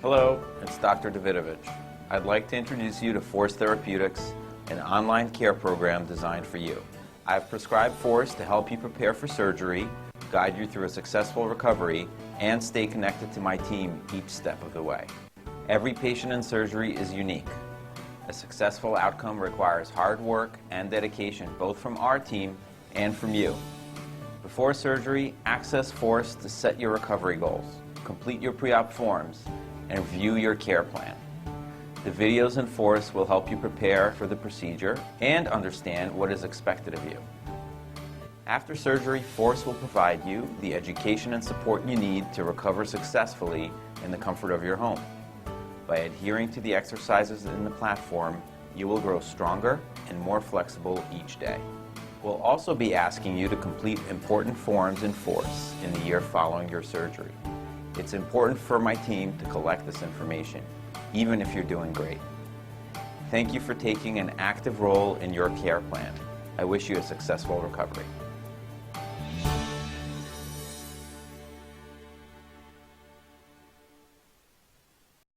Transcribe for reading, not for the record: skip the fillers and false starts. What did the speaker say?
Hello, it's Dr. Davidovitch. I'd like to introduce you to Force Therapeutics, an online care program designed for you. I've prescribed Force to help you prepare for surgery, guide you through a successful recovery, and stay connected to my team each step of the way. Every patient in surgery is unique. A successful outcome requires hard work and dedication, both from our team and from you. Before surgery, access Force to set your recovery goals, complete your pre-op forms, and review your care plan. The videos in Force will help you prepare for the procedure and understand what is expected of you. After surgery, Force will provide you the education and support you need to recover successfully in the comfort of your home. By adhering to the exercises in the platform, you will grow stronger and more flexible each day. We'll also be asking you to complete important forms in Force in the year following your surgery. It's important for my team to collect this information, even if you're doing great. Thank you for taking an active role in your care plan. I wish you a successful recovery.